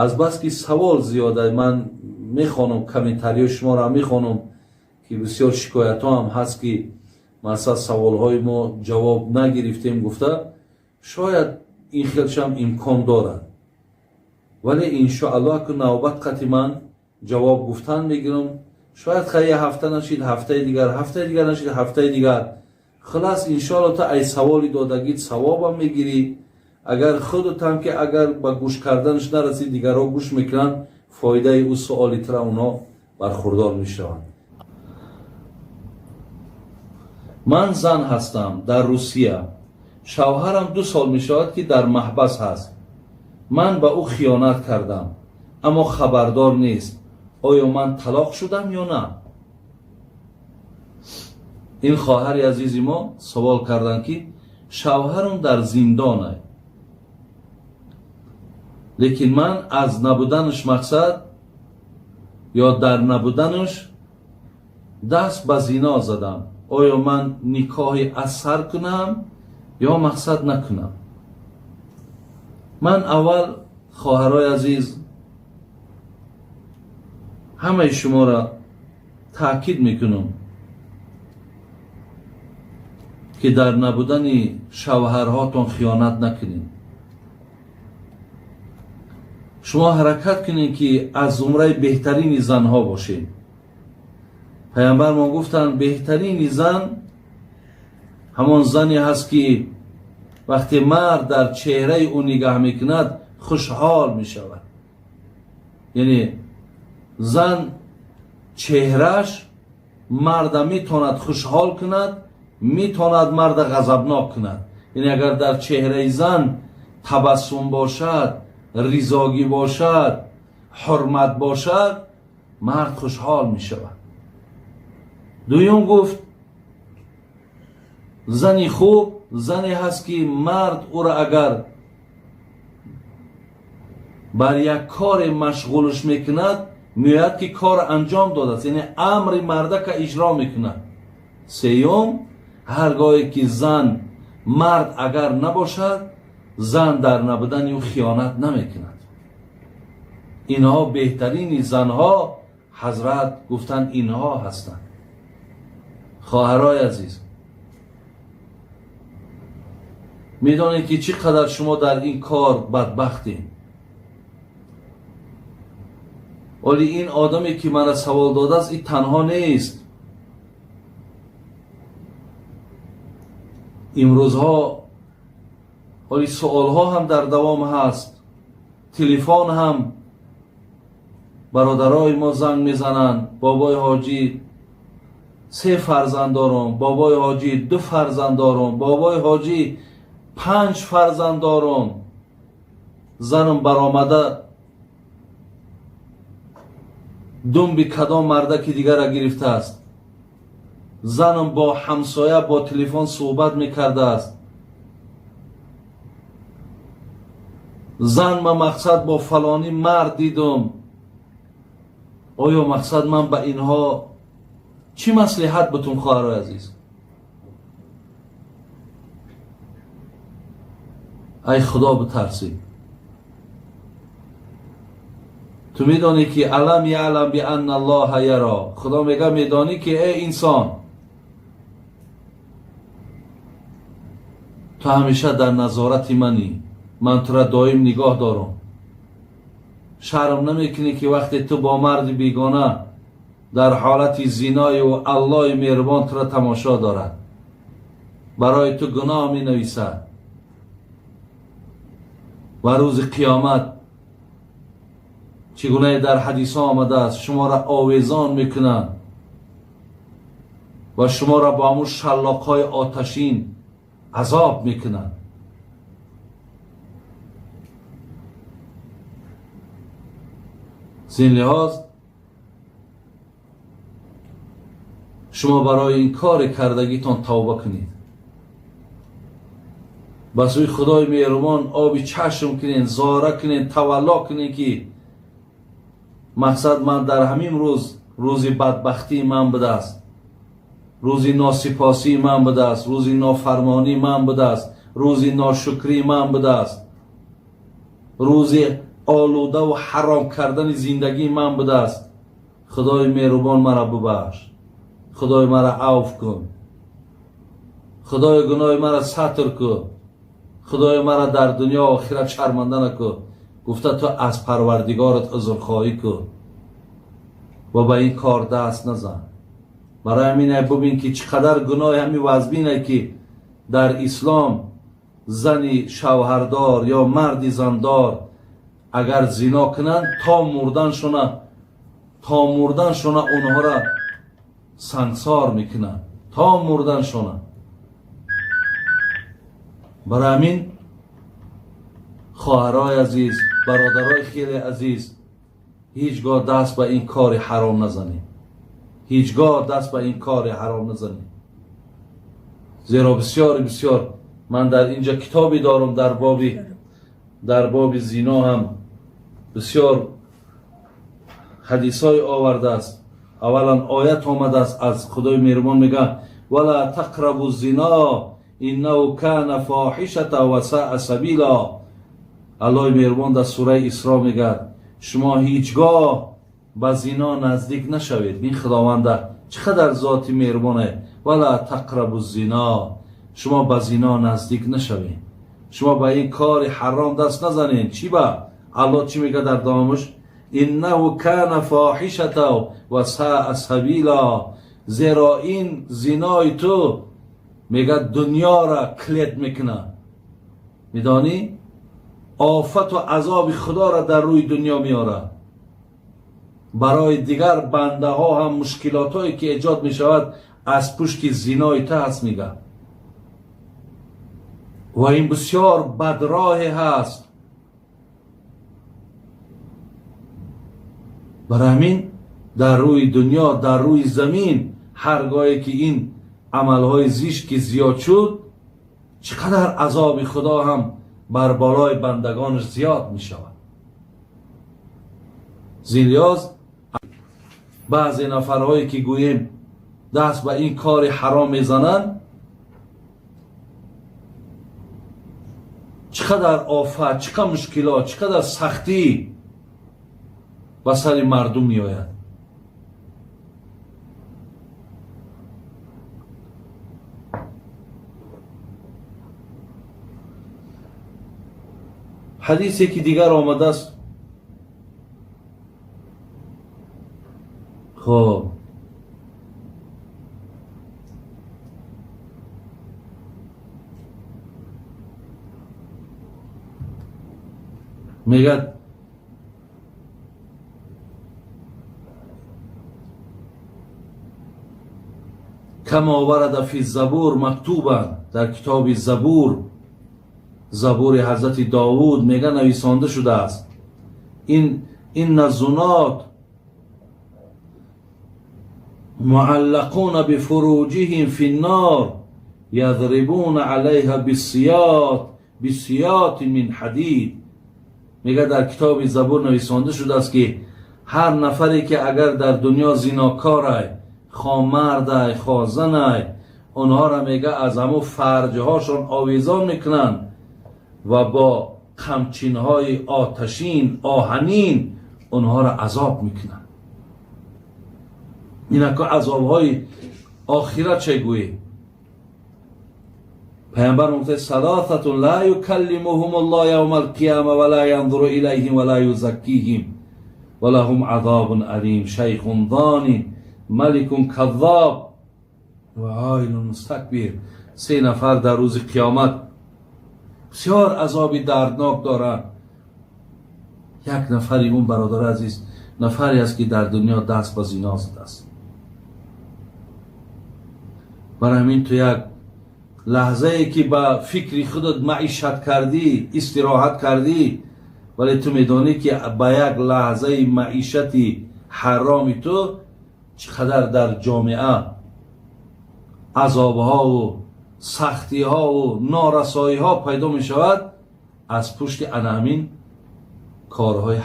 аз бас ки савол зиёда ман мехонам, комментариҳои шуморо мехонам ки бисёр шикоятҳо ҳам ҳаст ки масалан саволҳои мо ҷавоб нагирифтем гуфта, шояд ин хелшам имкон дорад, вале иншоаллоҳ ки навбат қати ман ҷавоб гуфтан мегирам, шояд хай ҳафта нашид, ҳафтаи дигар нашид, ҳафтаи дигар, хулас иншоаллоҳ та ай саволи додагит савобам мегирӣ. агар худатам ки агар ба гӯш карданаш нарасид, дигарҳо гӯш мекунанд, фоидаи ӯ суоли тра онҳо бархурдор мешаванд. ман зан ҳастам дар Русия. шавҳарам 2 сол мешавад ки дар маҳбас ҳаст. ман ба ӯ хиёнат кардам, аммо хабардор нест. оё ман талоқ шудам ё на? ин хоҳари азизи мо савол карданд ки шавҳарам дар зиндона, лекин ман аз набуданаш мақсад ё дар набуданаш даст ба зино задам. оё ман никоҳи аз сар кунам ё мақсад накунам? ман аввал хоҳарои азиз ҳамаи шуморо таъкид мекунам ки дар набудани шавҳарҳотон хиёнат накунед. шумо ҳаракат кунед ки аз зумраи беҳтарини занҳо бошед. пайғамбар мо гуфтанд беҳтарини зан ҳамон зане ҳаст ки вақте мард дар чеҳраи ӯ нигаҳ мекунад хушҳол мешавад. яъне зан чеҳрааш марда метавонад хушҳол кунад, метавонад марда ғазабнок кунад. яъне агар дар чеҳраи зан табассум бошад, ризогӣ бошад, ҳурмат бошад, мард хушҳол мешавад. дуюм гуфт зани хуб зане ҳаст ки мард ӯро агар бар як коре машғулш мекунад, меояд ки кор анҷом додааст, яъне амри мардака иҷро мекунад. сеюм, ҳар гоҳе ки зан мард агар набошад, зан дар набудани ӯ хиёнат намекунад. инҳо беҳтарини занҳо ҳазрат гуфтанд инҳо ҳастанд. хоҳарои азиз, медонед ки чӣ қадар шумо дар ин кор бадбахтед. оли ин одаме ки мара савол додааст, ин танҳо нест. имрӯзҳо оли суолҳо ҳам дар давом ҳаст. телефон ҳам бародарои мо занг мезананд. бобои ҳоҷӣ 3 фарзанд дорам, бобои ҳоҷӣ 2 фарзанд дорам, бобои ҳоҷӣ 5 фарзанд дорам. занам баромада думби кадом мардаки дигара гирифтааст. занам бо ҳамсоя бо телефон суҳбат мекардааст. зан ма мақсад бо фалони мард дидум. оё мақсад ман ба инҳо чӣ маслиҳат бутум? хоҳарои азиз, ай худо битарсӣ. ту медонӣ ки алам яълам би анна аллоҳа яро. худо мега медонӣ ки эй инсон, ту ҳамеша дар назорати манӣ. ман тура доим нигоҳ дорам. шарм намекунӣ ки вақте ту бо марди бегона дар ҳолати зинои аллоҳи меҳрубон тура тамошо дорад, барои ту гуноҳ менависад ва рӯзи қиёмат чӣ гунае дар ҳадисҳо омадааст, шуморо овезон мекунанд ва шуморо бо ҳамун шаллоқҳои оташин азоб мекунанд. зин лиҳоз шумо барои ин кори кардагитон тавба кунед. ба сӯи худои меҳрубон оби чашм кунед, зора кунед, тавалло кунед ки мақсад ман дар ҳамин рӯз рӯзи бадбахтии ман будааст, рӯзи носипосии ман будааст, рӯзи нофармонии ман будааст, рӯзи ношукрии ман будааст, рӯзи آلوده و حرام کردن زندگی من بوده است. خدای مهربان مرا ببخش، خدای مرا عفو کن، خدای گناه مرا ستر کن، خدای مرا در دنیا و آخرت شرمنده نکن. گفته تو از پروردگارت عذرخواهی کن و به این کار دست نزن. برای همین ببین که چقدر گناه همین وزبینه که در اسلام زنی شوهردار یا مردی زندار اگر زنا کنند تا مردنشونه اونها را سنگسار میکنند، تا مردنشونه. برای همین خواهرای عزیز، برادرای خیلی عزیز، هیچگاه دست به این کار حرام نزنید، هیچگاه دست به این کار حرام نزنید. زیرا بسیار بسیار من در اینجا کتابی دارم در باب زنا هم بسیار حدیثای آورده است. اولا آیت آمده است از خدای مهربان میگه ولا تقربوا الزنا انه کان فاحشه و ساء سبیلا. الله مهربان در سوره اسراء میگه شما هیچگاه به زنا نزدیک نشوید. این خداوند چقدر ذات مهربانه. ولا تقربوا الزنا، شما به زنا نزدیک نشوید، شما به این کار حرام دست نزنید. چی با الله چی میگه در دامش؟ انه کان فاحشه و ساء سبیلا. زیرا این زنای تو میگه دنیا را کلید میکنه. میدانی آفت و عذاب خدا را در روی دنیا میاره. برای دیگر بنده ها هم مشکلات هایی که ایجاد میشود از پشت زنای تو هست میگه. و این بسیار بدراه هست. برای همین در روی دنیا، در روی زمین، هرگاهی که این عملهای زشت که زیاد شد، چقدر عذاب خدا هم بر بالای بندگانش زیاد می شود. زیلیاز بعضی نفرهایی که گوییم دست به این کار حرام میزنند، چقدر آفت، چقدر مشکلات، چقدر سختی به سر مردم می آید. حدیثی که دیگر آمده است. خب میگه کما ورد فی الزبور مکتوبا، در کتاب زبور حضرت داوود میگه نویسانده شده است این الزنات معلقون بفروجهم فی النار یضربون علیها بسیاط من حدید. میگه در کتاب زبور نویسانده شده است که هر نفری که اگر در دنیا زناکاره، خواه مرده، خواه زنه، اونها را میگه از همون فرجهاشون آویزان میکنن و با خمچینهای آتشین، آهنین اونها را عذاب میکنن. اینه که عذابهای آخرت چگویی؟ پیامبر میگه ثلاثه لا یکلمهم الله یوم القیامه ولا ینظر الیهم ولا یزکیهم ولهم عذاب علیم شیخ ضانی ملک کذاب و عائل مستکبر. 3 نفر در روز قیامت بسیار عذابی دردناک دارند. یک نفری اون برادر عزیز نفری است که در دنیا دست به زنا زده است. برای همین تو یک لحظه ای که با فکری خودت معیشت کردی، استراحت کردی، ولی تو میدانی که با یک لحظه معیشتی حرامی تو چقدر در جامعه عذابها و سختیها و نارساییها پیدا می شود از پشت همین کارهای